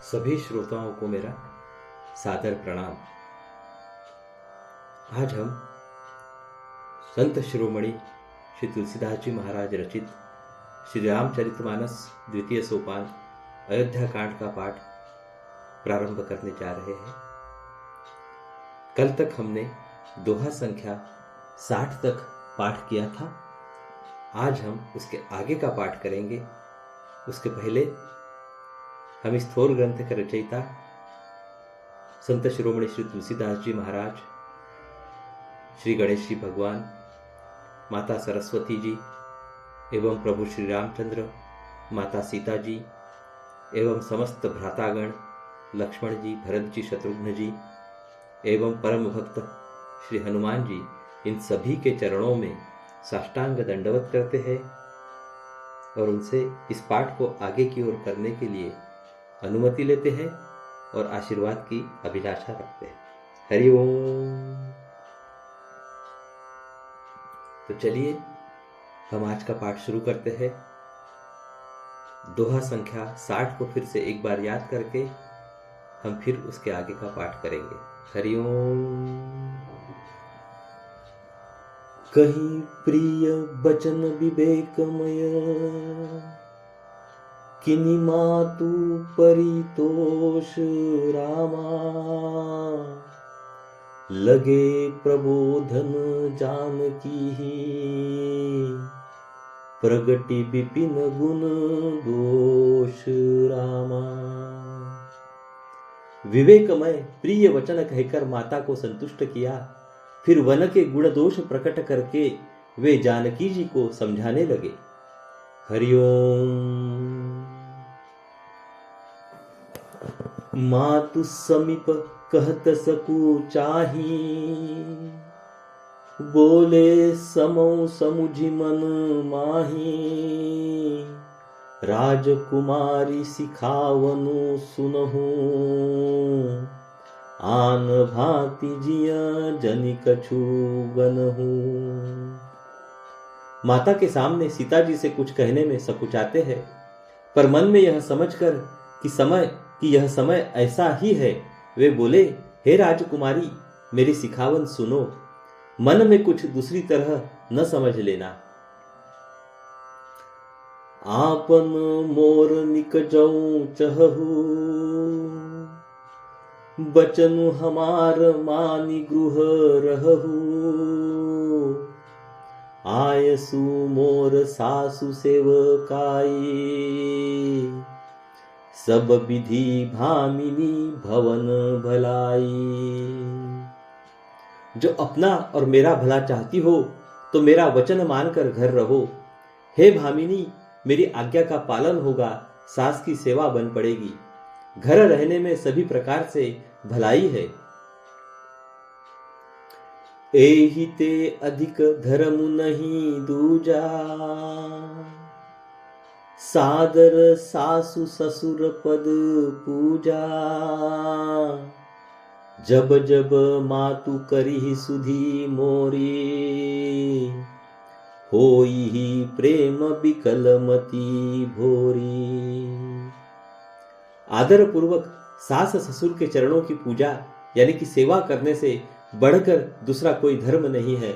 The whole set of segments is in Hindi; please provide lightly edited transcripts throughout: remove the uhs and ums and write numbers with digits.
सभी श्रोताओं को मेरा सादर प्रणाम। आज हम संत शिरोमणि श्री तुलसीदास जी महाराज रचित श्री रामचरितमानस द्वितीय सोपान अयोध्या कांड का पाठ प्रारंभ करने जा रहे हैं। कल तक हमने दोहा संख्या 60 तक पाठ किया था। आज हम उसके आगे का पाठ करेंगे। उसके पहले हम इस थोर ग्रंथ के रचयिता संत शिरोमणि श्री तुलसीदास जी महाराज, श्री गणेश जी भगवान, माता सरस्वती जी एवं प्रभु श्री रामचंद्र, माता सीता जी एवं समस्त भ्रातागण लक्ष्मण जी, भरत जी, शत्रुघ्न जी एवं परम भक्त श्री हनुमान जी, इन सभी के चरणों में साष्टांग दंडवत करते हैं और उनसे इस पाठ को आगे की ओर करने के लिए अनुमति लेते हैं और आशीर्वाद की अभिलाषा रखते हैं। हरि ओम। तो चलिए हम आज का पाठ शुरू करते हैं। दोहा संख्या 60 को फिर से एक बार याद करके हम फिर उसके आगे का पाठ करेंगे। हरि ओम। कहीं प्रिय बचन विवेकमय, किनि मातु परितोष रामा, लगे प्रबोधन जानकी, प्रगति विपिन गुण दोष रामा। विवेकमय प्रिय वचन कहकर माता को संतुष्ट किया, फिर वन के गुण दोष प्रकट करके वे जानकी जी को समझाने लगे। हरिओम। मातु समीप कहत सकु चाही, बोले समौ समुझि मन माही, राजकुमारी सिखावनु सुनहु, आन भांति जिया जनि कछु गनहु। माता के सामने सीता जी से कुछ कहने में सकुचाते हैं, पर मन में यह समझकर कि यह समय ऐसा ही है, वे बोले, हे राजकुमारी, मेरी सिखावन सुनो, मन में कुछ दूसरी तरह न समझ लेना। आपन मोर निकजऊ चहु, बचनु हमार मानी गृह रहु, आयसु मोर सासु सेवकाई, सब विधि भामिनी भवन भलाई। जो अपना और मेरा भला चाहती हो तो मेरा वचन मानकर घर रहो। हे भामिनी, मेरी आज्ञा का पालन होगा, सास की सेवा बन पड़ेगी, घर रहने में सभी प्रकार से भलाई है। एहि ते अधिक धर्म नहीं दूजा, सादर सासु ससुर पद पूजा, जब जब मातु करी सुधी मोरी, होई ही प्रेम बिकलमती भोरी। आदर पूर्वक सास ससुर के चरणों की पूजा यानी कि सेवा करने से बढ़कर दूसरा कोई धर्म नहीं है।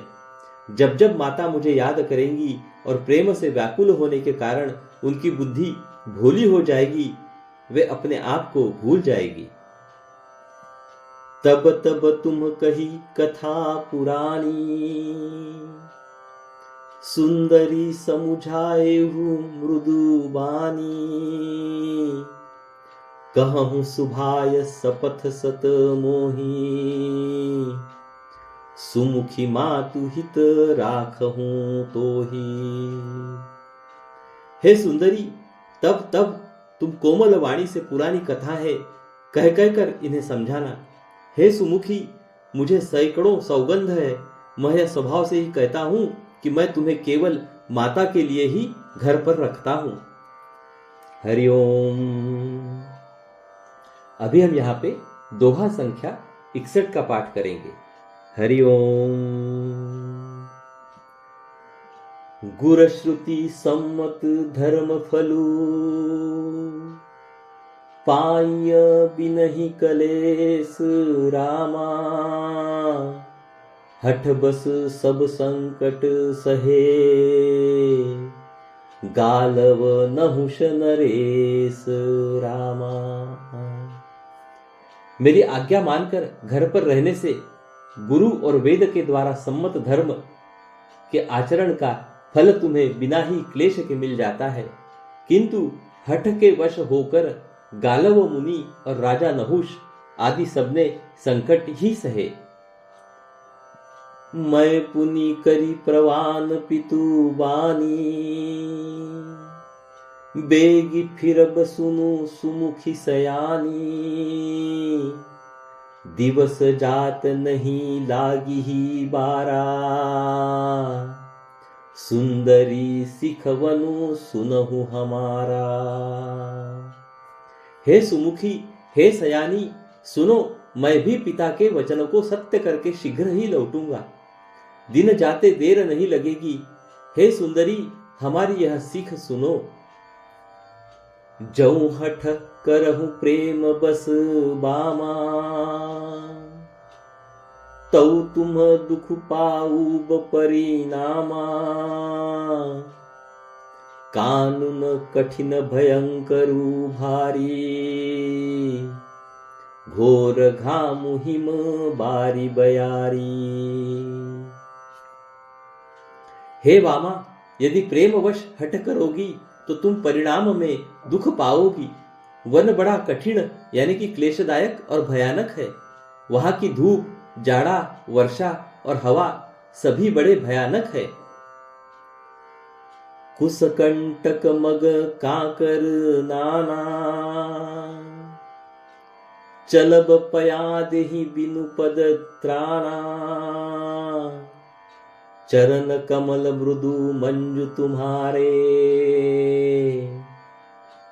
जब जब माता मुझे याद करेंगी और प्रेम से व्याकुल होने के कारण उनकी बुद्धि भोली हो जाएगी, वे अपने आप को भूल जाएगी। तब तब तुम कही कथा पुरानी, सुंदरी समुझाए हूँ मृदु बानी, कहूँ सुभाय सपथ सत मोही, सुमुखी मातु हित राखहूं तोही। हे सुंदरी, तब तब तुम कोमल वाणी से पुरानी कथा है कह कहकर इन्हें समझाना। हे सुमुखी, मुझे सैकड़ों सौगंध है, मैं यह स्वभाव से ही कहता हूं कि मैं तुम्हें केवल माता के लिए ही घर पर रखता हूं। हरिओम। अभी हम यहाँ पे दोहा संख्या 61 का पाठ करेंगे। हरि ओम। गुरश्रुति सम्मत धर्म फलू, पाय बिनहि कलेस रामा, हठ बस सब संकट सहे, गालव नहुष नरेश रामा। मेरी आज्ञा मानकर घर पर रहने से गुरु और वेद के द्वारा सम्मत धर्म के आचरण का फल तुम्हें बिना ही क्लेश के मिल जाता है, किंतु हठ के वश होकर गालव मुनि और राजा नहुष आदि सबने संकट ही सहे। मैं पुनि करी प्रवान पितु बानी, बेगी फिरब सुनु सुमुखी सयानी, दिवस जात नहीं लागी ही बारा, सुंदरी सिखवनु सुनहु हमारा। हे सुमुखी, हे सयानी, सुनो, मैं भी पिता के वचनों को सत्य करके शीघ्र ही लौटूंगा। दिन जाते देर नहीं लगेगी। हे सुंदरी, हमारी यह सीख सुनो। जऊ हठ करहु प्रेम बस बामा, तऊ तुम दुख पाऊब परिणामा, कानून कठिन भयंकरु भारी, घोर घामु हिम बारी बयारी। हे वामा, यदि प्रेमवश हठ करोगी तो तुम परिणाम में दुख पाओगी। वन बड़ा कठिन यानी कि क्लेशदायक और भयानक है। वहां की धूप, जाड़ा, वर्षा और हवा सभी बड़े भयानक है। कुसकंटक मग काकर नाना, चलब पयाद ही बिनु पद त्राणा, चरण कमल मृदु मंजु तुम्हारे,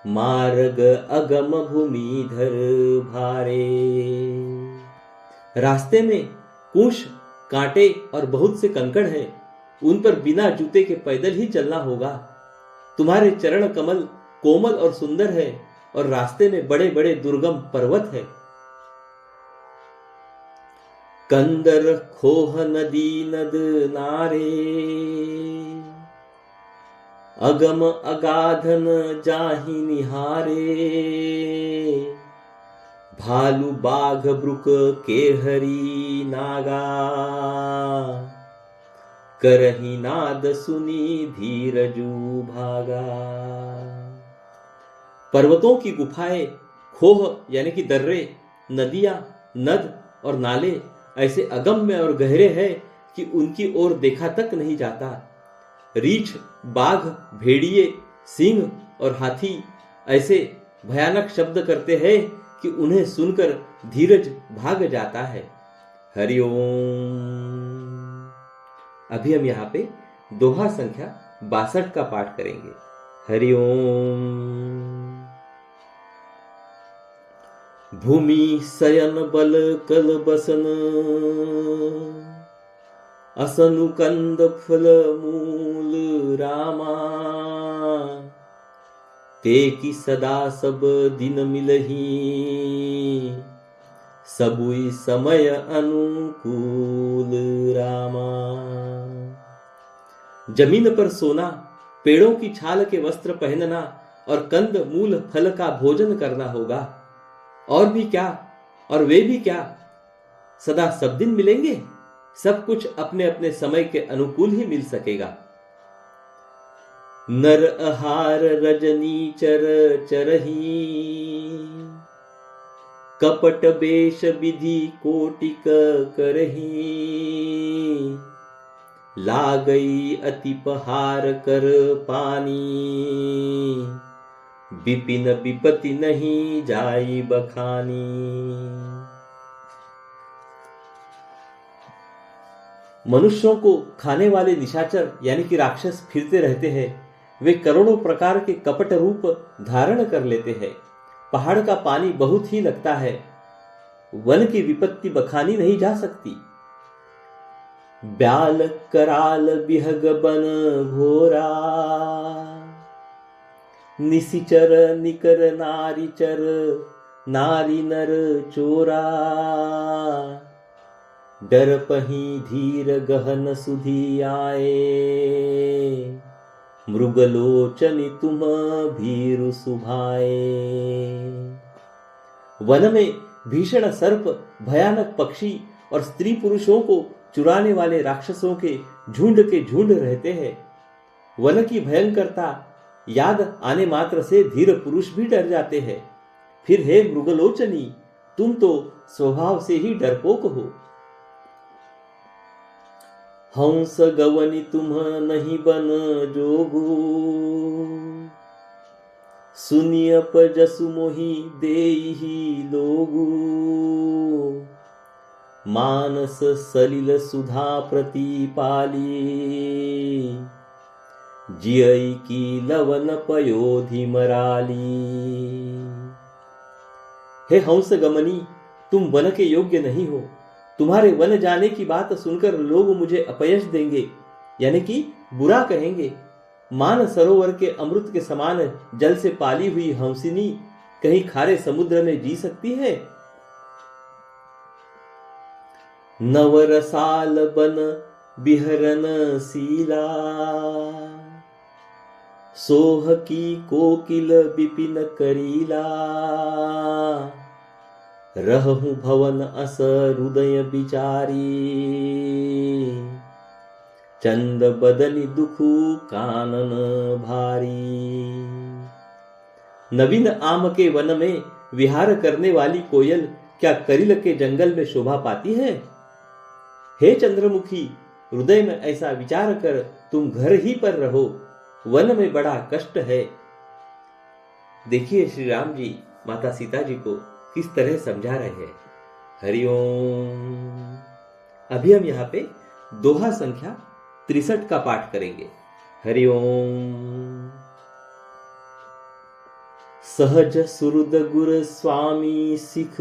मार्ग अगम भूमिधर भारे। रास्ते में कुश, कांटे और बहुत से कंकड़ हैं। उन पर बिना जूते के पैदल ही चलना होगा। तुम्हारे चरण कमल कोमल और सुंदर है और रास्ते में बड़े बड़े दुर्गम पर्वत है। कंदर खोह नदी नद नारे, अगम अगाधन जाहि निहारे, भालू बाघ ब्रुक केहरी नागा, करही नाद सुनी धीरजू भागा। पर्वतों की गुफाएं, खोह यानी कि दर्रे, नदियां, नद और नाले ऐसे अगम्य और गहरे हैं कि उनकी ओर देखा तक नहीं जाता। रीछ, बाघ, भेड़िए, सिंह और हाथी ऐसे भयानक शब्द करते हैं कि उन्हें सुनकर धीरज भाग जाता है। हरिओम। अभी हम यहाँ पे दोहा संख्या 62 का पाठ करेंगे। हरिओम। भूमि शयन बल कल बसन, असनु कंद फल मूल रामा, ते की सदा सब दिन मिलही, सबुई समय अनुकूल रामा। जमीन पर सोना, पेड़ों की छाल के वस्त्र पहनना और कंद मूल फल का भोजन करना होगा। और भी क्या, और वे भी क्या, सदा सब दिन मिलेंगे? सब कुछ अपने अपने समय के अनुकूल ही मिल सकेगा। नर आहार रजनी चर चरही, कपट बेश विधि कोटिक करही, लागई अति पहार कर पानी, विपिन विपति नहीं जाई बखानी। मनुष्यों को खाने वाले निशाचर यानी कि राक्षस फिरते रहते हैं। वे करोड़ों प्रकार के कपट रूप धारण कर लेते हैं। पहाड़ का पानी बहुत ही लगता है। वन की विपत्ति बखानी नहीं जा सकती। ब्याल कराल बिहग बन घोरा, निसिचर निकर नारी चर, नारी नर चोरा। डर पही धीर गहन सुधी आए, मृगलोचनी तुम भीरु सुभाए। वन में भीषण सर्प, भयानक पक्षी और स्त्री पुरुषों को चुराने वाले राक्षसों के झुंड रहते हैं। वन की भयंकरता याद आने मात्र से धीर पुरुष भी डर जाते हैं। फिर हे मृगलोचनी, तुम तो स्वभाव से ही डरपोक हो। हंस गवनी तुम नहीं बन जोगू, सुनियप जसु मोहि देहि लोगू। मानस सलिल सुधा प्रतिपाली, जियई की लवन पयोधि मराली। हे हंस गमनी, तुम वन के योग्य नहीं हो। तुम्हारे वन जाने की बात सुनकर लोग मुझे अपयश देंगे, यानी कि बुरा कहेंगे। मान सरोवर के अमृत के समान जल से पाली हुई हंसिनी कहीं खारे समुद्र में जी सकती है? नवरसाल बन बिहरन सीला, सोह की कोकिल बिपिन करीला। रहु भवन अस हृदय बिचारी, चंद बदनी दुखु कानन भारी। नवीन आम के वन में विहार करने वाली कोयल क्या करिल के जंगल में शोभा पाती है? हे चंद्रमुखी, हृदय में ऐसा विचार कर तुम घर ही पर रहो, वन में बड़ा कष्ट है। देखिए श्री राम जी माता सीता जी को किस तरह समझा रहे हैं। हरिओम। अभी हम यहाँ पे दोहा संख्या 63 का पाठ करेंगे। हरिओम। सहज सुहृद गुर स्वामी सिख,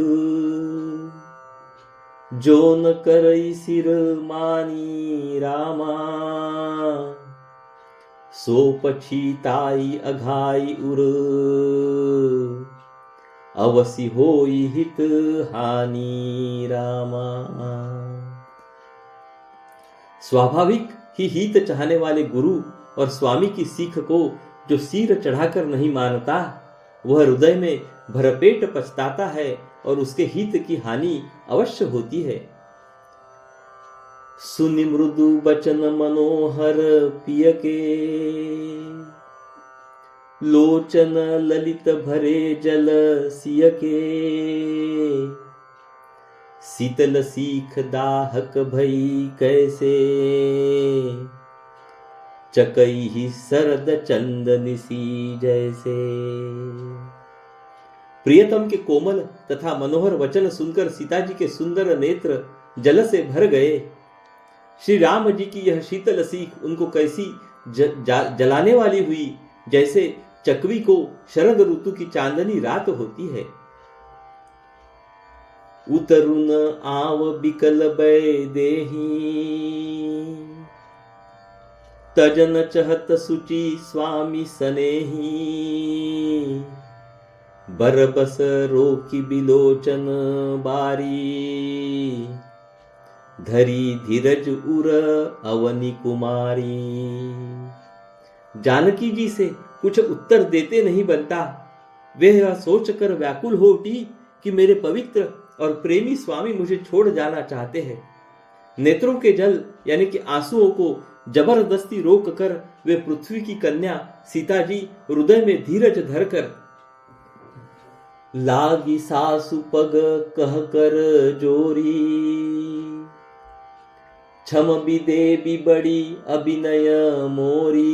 जो न करई सिर मानी रामा। सो पछीताई अघाई उर, अवसि होई हित हानि रामा। स्वाभाविक ही हित चाहने वाले गुरु और स्वामी की सीख को जो सिर चढ़ाकर नहीं मानता, वह हृदय में भरपेट पछताता है और उसके हित की हानि अवश्य होती है। सुनि मृदु बचन मनोहर पिय के, लोचन ललित भरे जल सिय के। शीतल सीख दाहक भई कैसे, चकई ही सरद चंदन सी जैसे। प्रियतम के कोमल तथा मनोहर वचन सुनकर सीता जी के सुंदर नेत्र जल से भर गए। श्री राम जी की यह शीतल सीख उनको कैसी जलाने वाली हुई, जैसे चकवी को शरद ऋतु की चांदनी रात होती है। उतरुन आव बिकल बै देही, तजन चहत सुचि स्वामी सनेही। बरबस रोकी बिलोचन बारी, धरी धीरज उर अवनी कुमारी। जानकी जी से कुछ उत्तर देते नहीं बनता। वे यह सोचकर व्याकुल हो उठी कि मेरे पवित्र और प्रेमी स्वामी मुझे छोड़ जाना चाहते हैं। नेत्रों के जल यानी कि आंसुओं को जबरदस्ती रोक कर वे पृथ्वी की कन्या सीता जी हृदय में धीरज धरकर लागी सासु पग कह कर जोरी। क्षम विदे बड़ी अभिनय मोरी,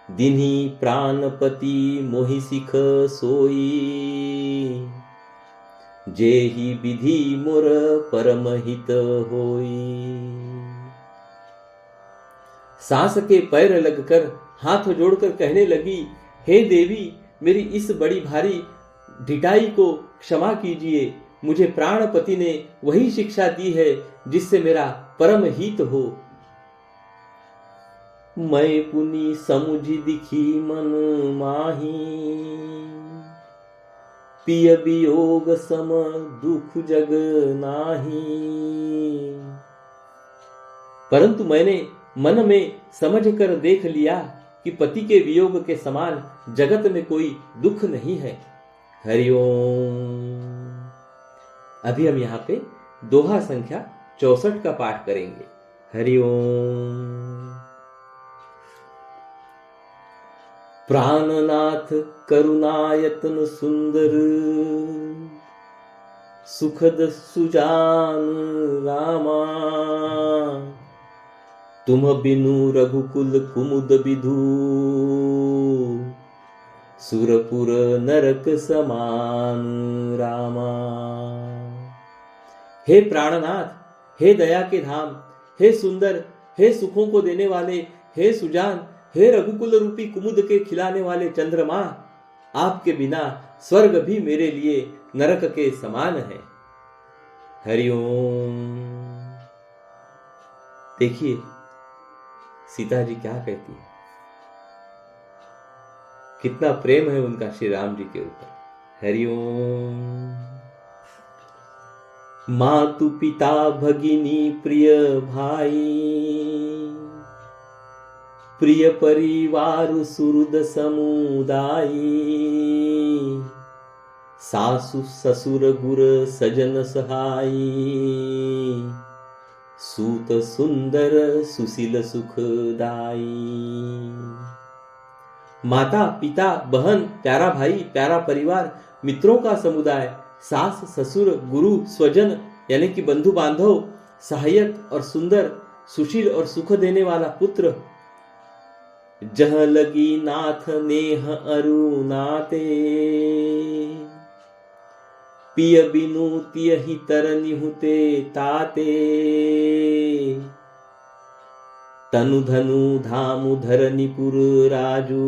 दिन्ही प्राणपति मोहि सिख सोई। जेहि विधि मोर परमहित होई। सास के पैर लगकर हाथ जोड़कर कहने लगी, हे देवी, मेरी इस बड़ी भारी ढिठाई को क्षमा कीजिए। मुझे प्राणपति ने वही शिक्षा दी है जिससे मेरा परम हित हो। मैं पुनि समुझि दिखी मन माही, पिय वियोग सम दुख जग नाही। परंतु मैंने मन में समझ कर देख लिया कि पति के वियोग के समान जगत में कोई दुख नहीं है। हरिओम। अभी हम यहाँ पे दोहा संख्या 64 का पाठ करेंगे। हरिओम। प्राणनाथ करुणायतन सुंदर, सुखद सुजान रामा। तुम बिनु रघुकुल कुमुद विधु, सुरपुर नरक समान रामा। हे प्राणनाथ, हे दया के धाम, हे सुंदर, हे सुखों को देने वाले, हे सुजान, हे रघुकुल रूपी कुमुद के खिलाने वाले चंद्रमा, आपके बिना स्वर्ग भी मेरे लिए नरक के समान है। हरिओम। देखिए सीता जी क्या कहती है, कितना प्रेम है उनका श्री राम जी के ऊपर। हरिओम। मातु पिता भगिनी प्रिय भाई, प्रिय परिवार सुहृद समुदायी। सासु ससुर गुर सजन सहाई, सूत सुंदर सुशील सुखदाई। माता पिता बहन प्यारा भाई प्यारा परिवार मित्रों का समुदाय, सास ससुर गुरु स्वजन यानी कि बंधु बांधव, सहायक और सुंदर सुशील और सुख देने वाला पुत्र। जह लगी नाथ नेह अरु नाते, पिय बिनु तियहि तरनिहुते ताते। तनु धनु धामु धरनिपुर राजू,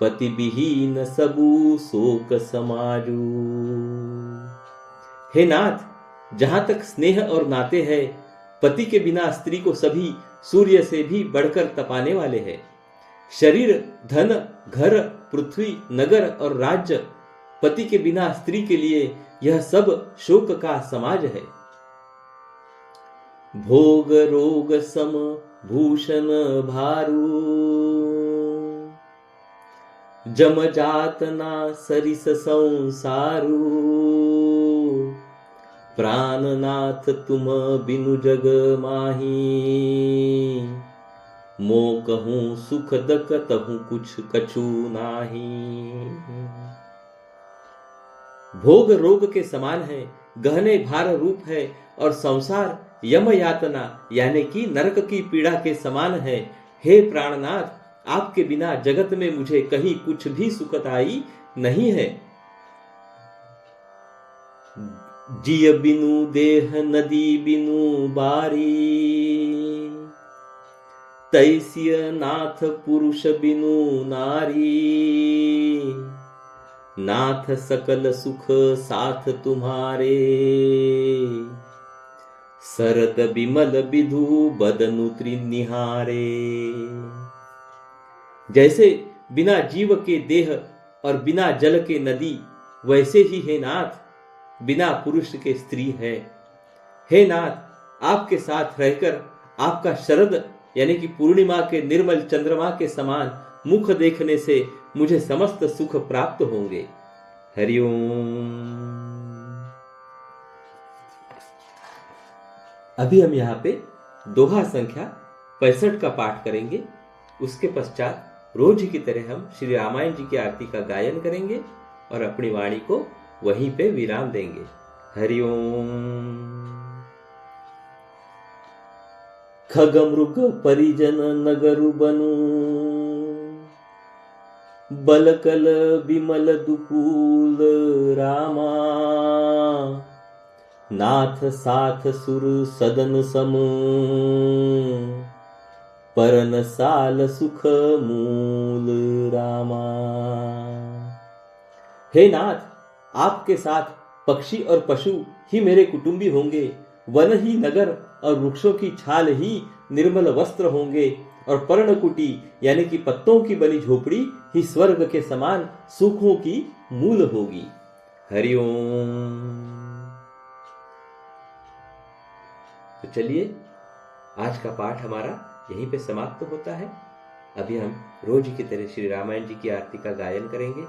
पति विहीन सबु शोक समाजू। हे नाथ, जहां तक स्नेह और नाते हैं, पति के बिना स्त्री को सभी सूर्य से भी बढ़कर तपाने वाले हैं। शरीर धन घर पृथ्वी नगर और राज्य, पति के बिना स्त्री के लिए यह सब शोक का समाज है। भोग रोग सम भूषण भारू, जम जातना सरिस संसारू। प्राणनाथ तुम बिनु जग माही, मो कहूं सुख दकतहु कुछ कछु नाही। भोग रोग के समान है, गहने भार रूप है और संसार यम यातना यानी कि नरक की पीड़ा के समान है। हे प्राणनाथ, आपके बिना जगत में मुझे कहीं कुछ भी सुखदाई नहीं है। जिय बिनु देह नदी बिनु बारी, तैसिय नाथ पुरुष बिनु नारी। नाथ सकल सुख साथ तुम्हारे, सरत बिमल विधु बदनु त्रिनिहारे। जैसे बिना जीव के देह और बिना जल के नदी, वैसे ही हे नाथ बिना पुरुष के स्त्री है। हे नाथ, आपके साथ रहकर आपका शरद यानी कि पूर्णिमा के निर्मल चंद्रमा के समान मुख देखने से मुझे समस्त सुख प्राप्त होंगे। हरिओम। अभी हम यहाँ पे दोहा संख्या 65 का पाठ करेंगे। उसके पश्चात रोज की तरह हम श्री रामायण जी की आरती का गायन करेंगे और अपनी वाणी को वहीं पे विराम देंगे। हरिओम। खग मृग परिजन नगरु बनु, बलकल विमल दुकूल रामा। नाथ साथ सुर सदन सम, परन साल सुख मूल रामा। हे नाथ, आपके साथ पक्षी और पशु ही मेरे कुटुंबी होंगे। वन ही नगर और वृक्षों की छाल ही निर्मल वस्त्र होंगे और पर्णकुटी यानी कि पत्तों की बनी झोपड़ी ही स्वर्ग के समान सुखों की मूल होगी। हरिओम। तो चलिए, आज का पाठ हमारा यहीं पे समाप्त होता है। अभी हम रोज की तरह श्री रामायण जी की आरती का गायन करेंगे,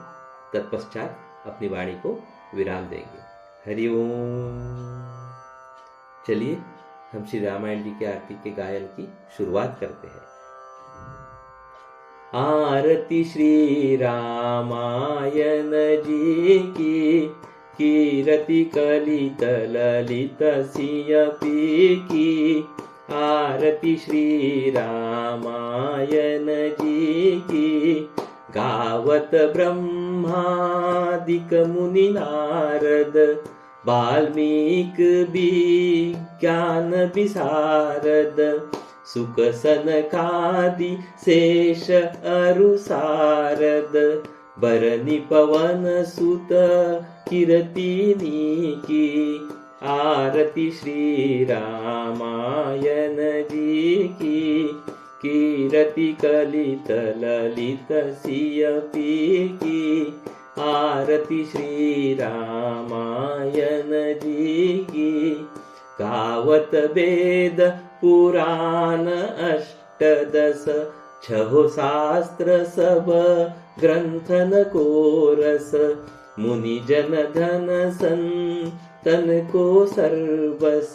तत्पश्चात अपनी वाणी को विराम देंगे। हरिओम। चलिए, हम श्री रामायण जी की आरती के गायन की शुरुआत करते हैं। आरती श्री रामायण जी की, कीरति कलित ललित सिय पी की। आरती श्री रामायण जी की, गावत ब्रह्मादिक मुनि नारद, वाल्मीक विज्ञान विशारद, सुख सनकादि शेष अरु सारद, बरनि पवन सुत कीरतिनी की। आरती श्री रामायण जी की, कीरति कलित ललित सिय पी की। आरती श्री रामायण जी की, गावत वेद पुराण अष्टदश, छहो शास्त्र सब ग्रंथन को रस। मुनि जन धन संतन को सर्वस,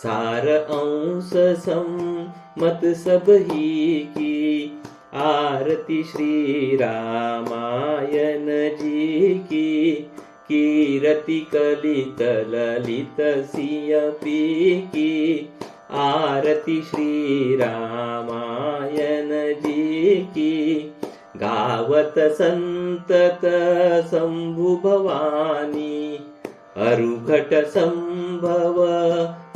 सार अंश सम्मत सब ही की। आरती श्री रामायण जी की, कीरति कलित ललित सिय पी की। आरती श्री रामायण जी की, गावत संतत शंभु भवानी, अरुघट संभव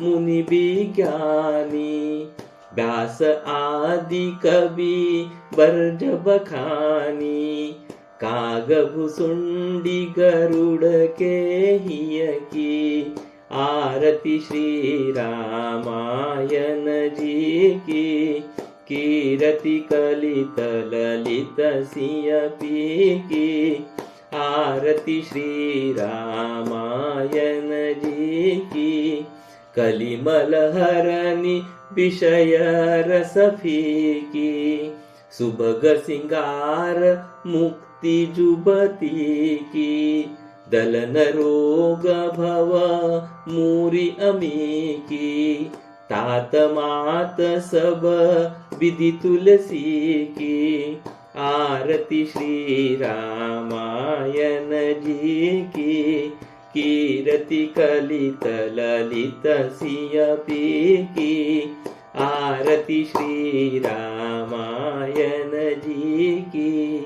मुनि विज्ञानी। व्यास आदि कवि बर्ज बखानी, काग भुसुंडी गरुड़ के हिय की। आरती श्री रामायण जी की, कीरति कलित ललित सिय पी की। आरती श्री रामायण जी की, कलिमल हरनि विषय रस फीकी। सुभग सिंगार मुक्ति जुबती की, दलन रोग भव मूरी अमी की। तात मात सब विधि तुलसी की। आरती श्री रामायण जी की, कीरति कलित ललित सिय पी की। आरती श्री रामायण जी की।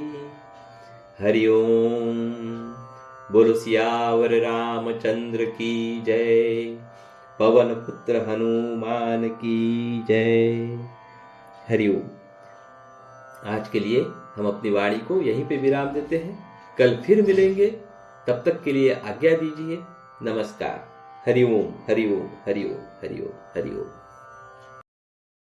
हरिओम। बोलो सियावर रामचंद्र की जय। पवन पुत्र हनुमान की जय। हरिओम। आज के लिए हम अपनी वाणी को यहीं पे विराम देते हैं। कल फिर मिलेंगे, तब तक के लिए आज्ञा दीजिए। नमस्कार। हरिओम हरिओम हरिओम हरिओम हरिओम।